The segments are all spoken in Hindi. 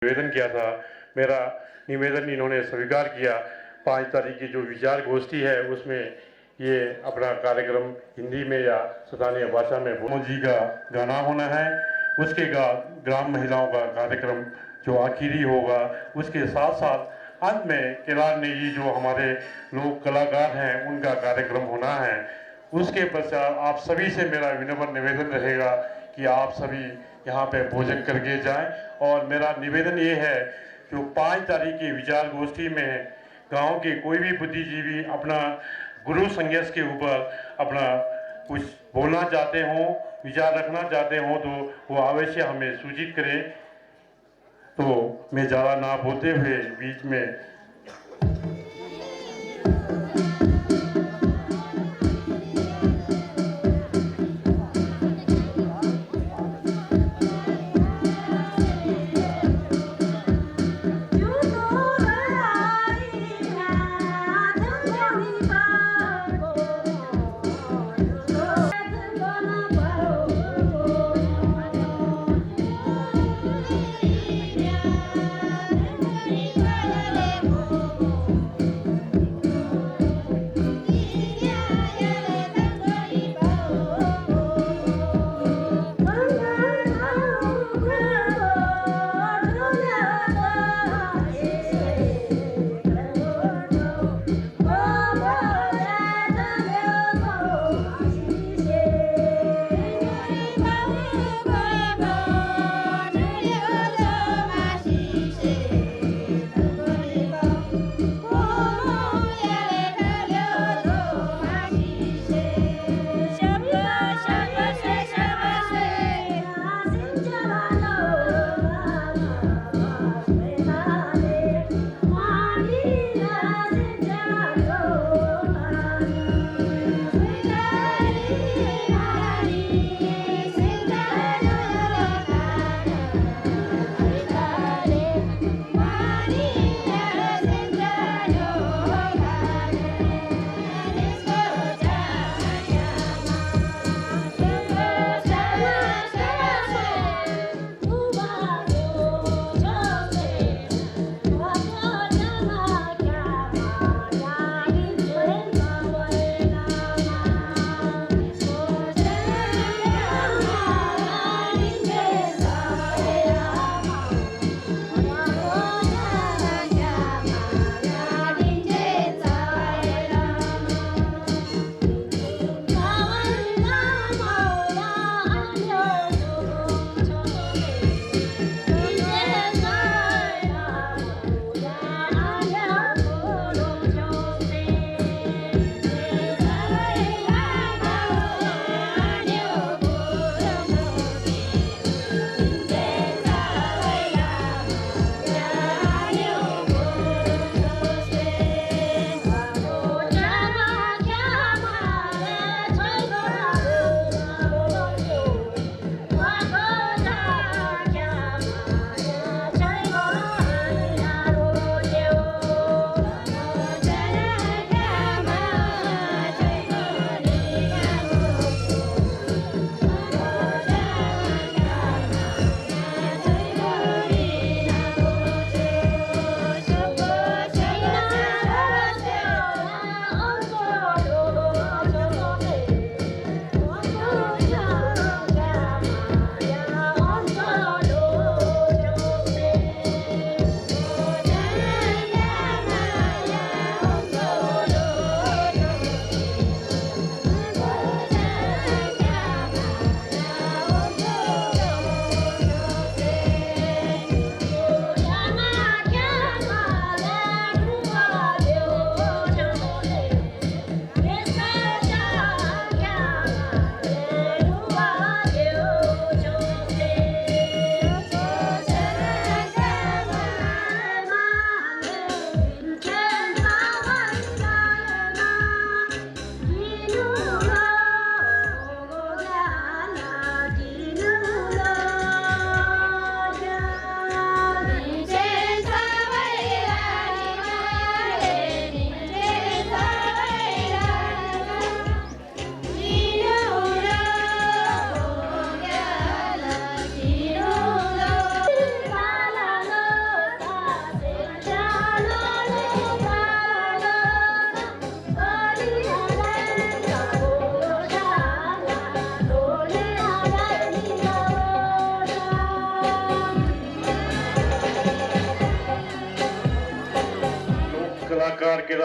निवेदन किया था। मेरा निवेदन इन्होंने स्वीकार किया। 5 तारीख की जो विचार गोष्ठी है उसमें ये अपना कार्यक्रम हिंदी में या स्थानीय भाषा में भोमो जी का गाना होना है। उसके ग्राम महिलाओं का कार्यक्रम जो आखिरी होगा, उसके साथ साथ अंत में केदार नेगी जो हमारे लोक कलाकार हैं उनका कार्यक्रम होना है। उसके पश्चात आप सभी से मेरा विनम्र निवेदन रहेगा कि आप सभी यहाँ पे भोजन करके जाएं। और मेरा निवेदन ये है जो 5 तारीख की विचार गोष्ठी में गांव के कोई भी बुद्धिजीवी अपना गुरु संन्यास के ऊपर अपना कुछ बोलना चाहते हों, विचार रखना चाहते हों तो वो अवश्य हमें सूचित करें। तो मैं ज़्यादा ना बोलते हुए बीच में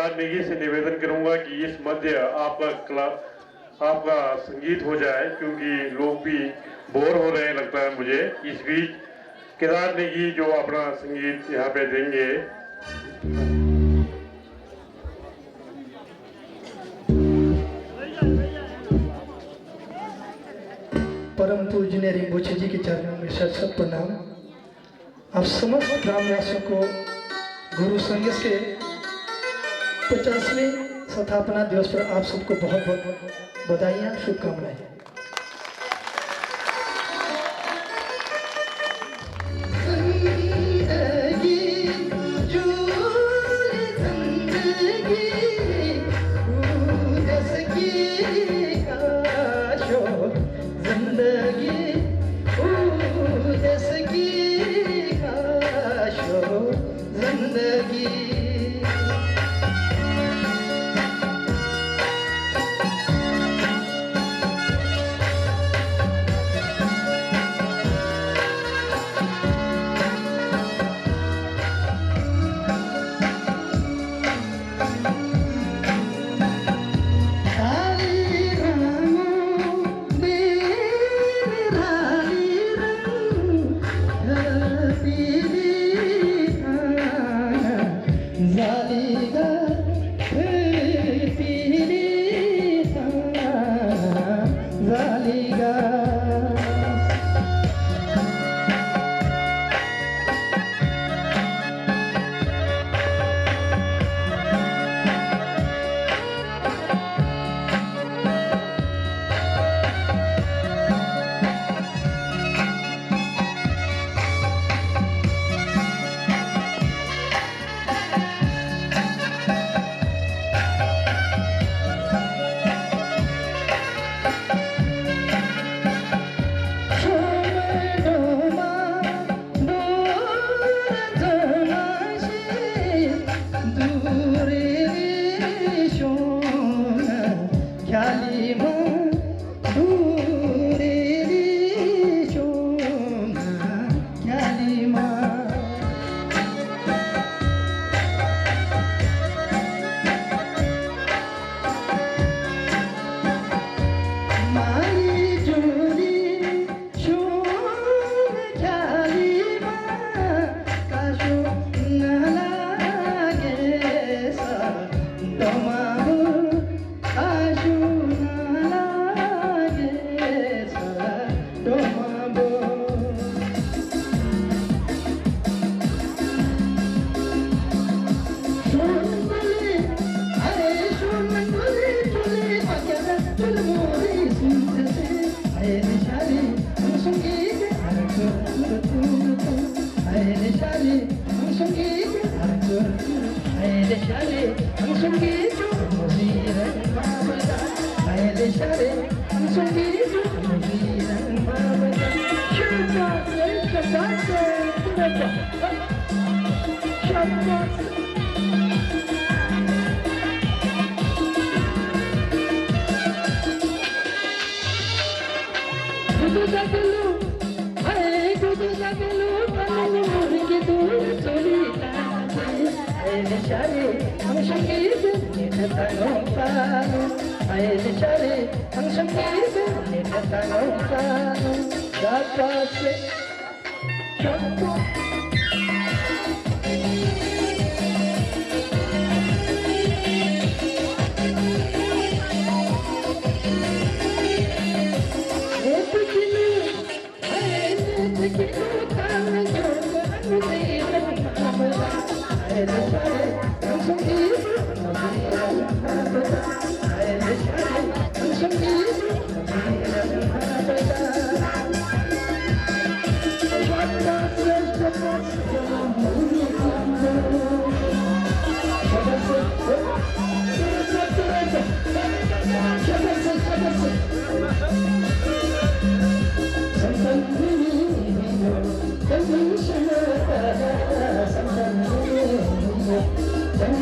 केदार नेगी से निवेदन करूंगा कि इस मध्य आपका संगीत हो जाए, क्योंकि लोग भी बोर हो रहे हैं लगता है मुझे। इस बीच केदार नेगी जो अपना संगीत यहाँ पे देंगे। परम पूजनीय रिंपोछे जी के चरणों में शत प्रणाम। आप समस्त ग्रामवासियों को गुरु संघ के 50वें स्थापना दिवस पर आप सबको बहुत बहुत बधाइयाँ, शुभकामनाएं।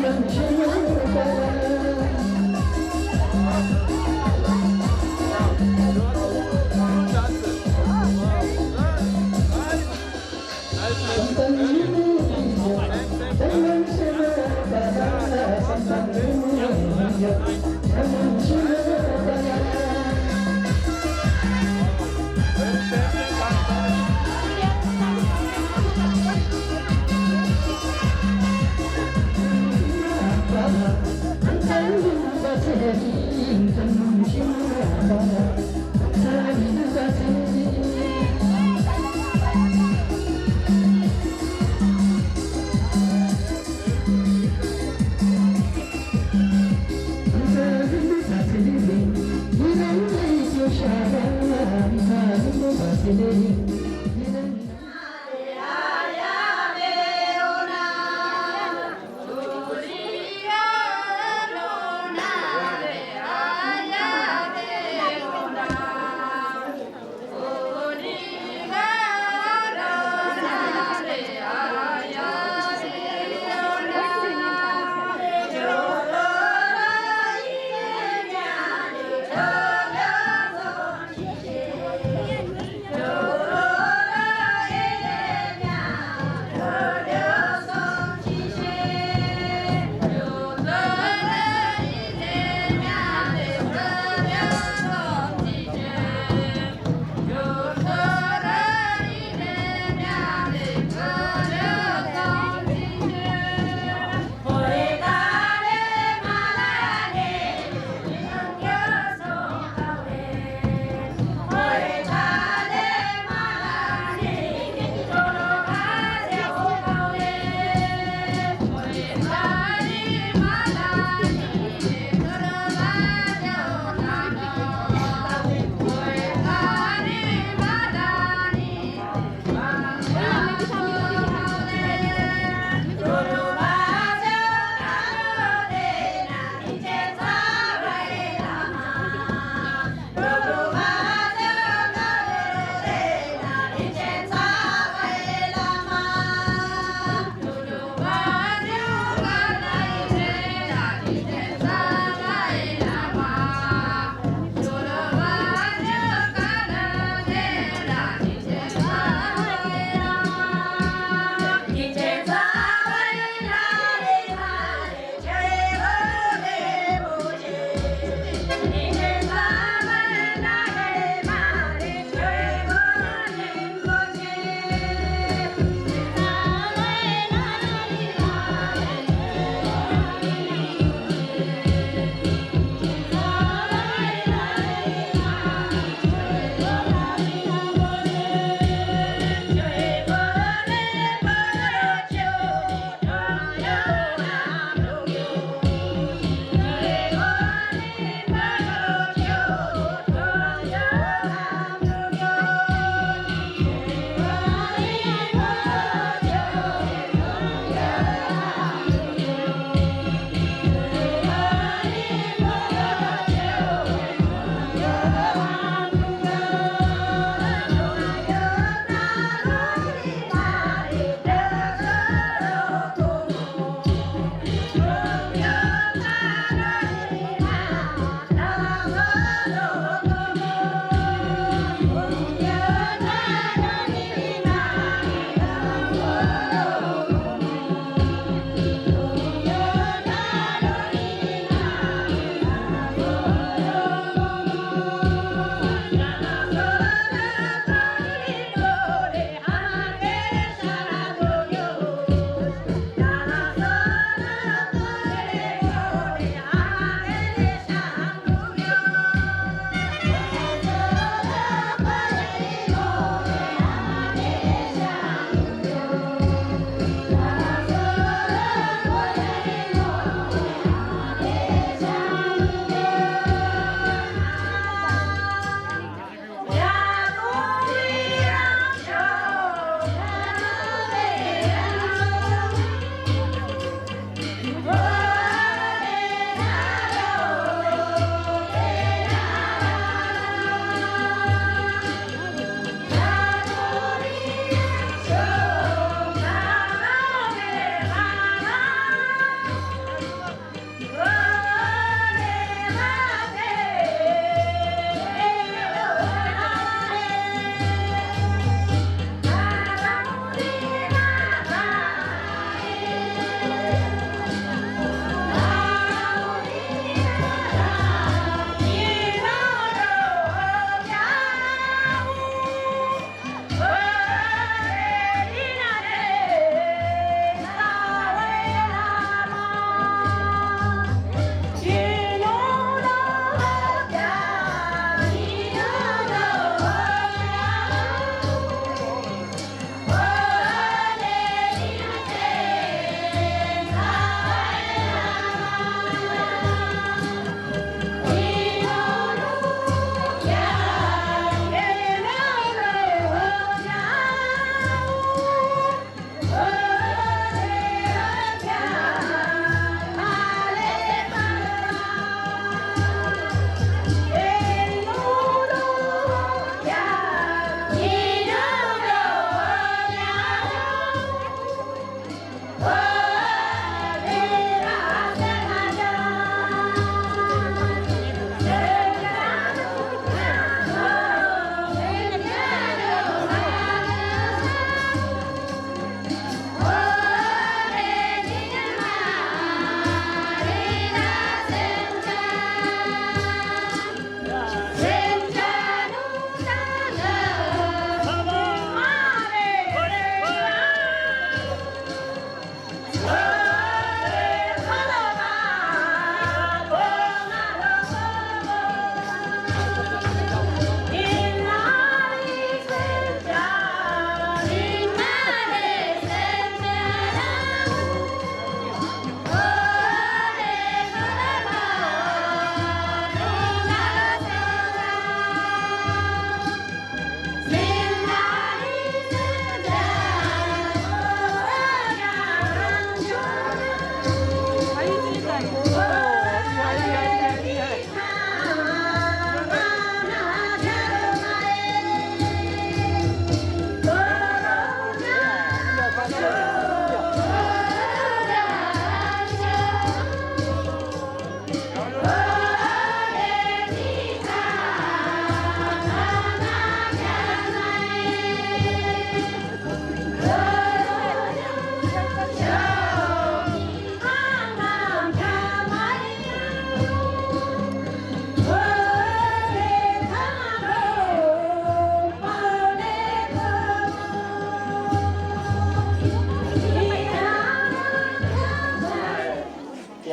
Thank you.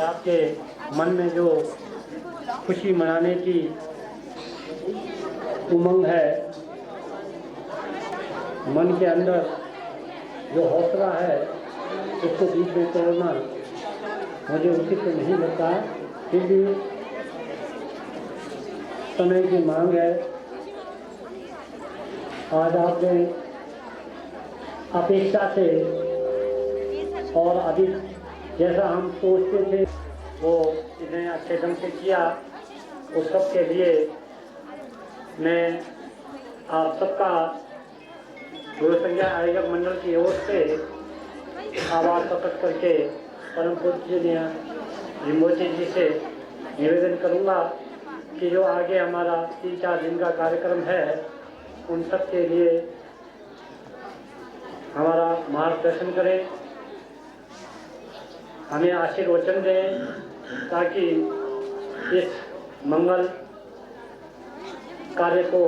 आपके मन में जो खुशी मनाने की उमंग है, मन के अंदर जो हौसला है, उसको बीच में तोड़ना मुझे उचित नहीं लगता। फिर भी समय की मांग है। आज आपने अपेक्षा से और अधिक जैसा हम सोचते थे वो इतने अच्छे ढंग से किया। उस सब के लिए मैं आप सबका गुरु संज्ञा आयोजक मंडल की ओर से आभार प्रकट करके परम पूज्य रिम्बोचे जी से निवेदन करूंगा कि जो आगे हमारा 3-4 दिन का कार्यक्रम है, उन सब के लिए हमारा मार्गदर्शन करें, हमें आशीर्वचन दें, ताकि इस मंगल कार्य को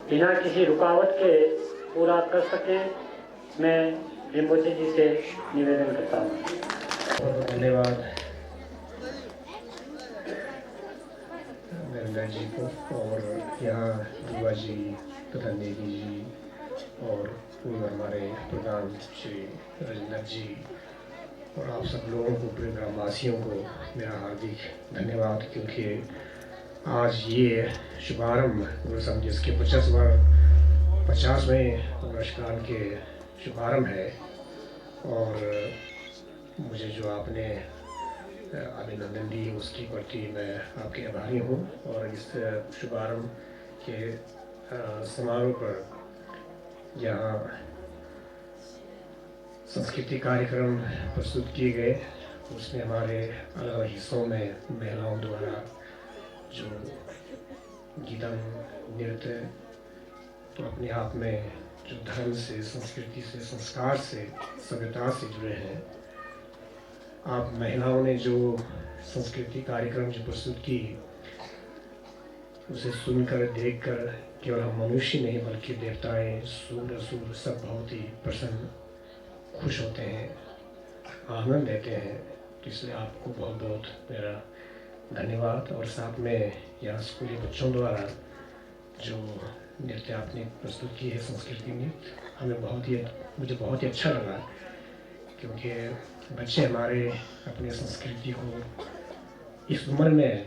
बिना किसी रुकावट के पूरा कर सकें। मैं रिम्बोचे जी से निवेदन करता हूँ। धन्यवाद नरेंद्र जी को, और यहाँ दुआ जी तथा नेगी जी और पूर्व हमारे प्रधान श्री राजेंद्र जी और आप सब लोगों को, पूरे ग्रामवासियों को मेरा हार्दिक धन्यवाद, क्योंकि आज ये शुभारंभ गुरु समझ के 50वें वर्षकाल के शुभारंभ है। और मुझे जो आपने अभिनंदन दी उसकी प्रति मैं आपके आभारी हूँ। और इस शुभारंभ के समारोह पर यहाँ संस्कृति कार्यक्रम प्रस्तुत किए गए, उसमें हमारे अलग अलग हिस्सों में महिलाओं द्वारा जो गीतम नृत्य, तो अपने आप में जो धर्म से, संस्कृति से, संस्कार से, सभ्यता से जुड़े हैं। आप महिलाओं ने जो संस्कृति कार्यक्रम जो प्रस्तुत की, उसे सुनकर, देखकर केवल हम मनुष्य नहीं बल्कि देवताएं, सूर, असुर सब बहुत ही प्रसन्न, खुश होते हैं, आनंद लेते हैं। तो इसलिए आपको बहुत बहुत मेरा धन्यवाद। और साथ में यहाँ स्कूली बच्चों द्वारा जो नृत्य आपने प्रस्तुत की है, संस्कृति नृत्य, मुझे बहुत ही अच्छा लगा, क्योंकि बच्चे हमारे अपने संस्कृति को इस उम्र में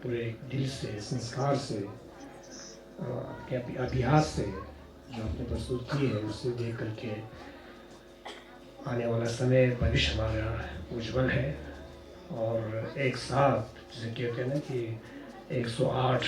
पूरे दिल से, संस्कार से, अपने अभ्यास से जो आपने प्रस्तुत की है, उससे देख करके आने वाला समय, भविष्य हमारा उज्जवल है। और एक साथ जिसे कहते हैं ना कि 108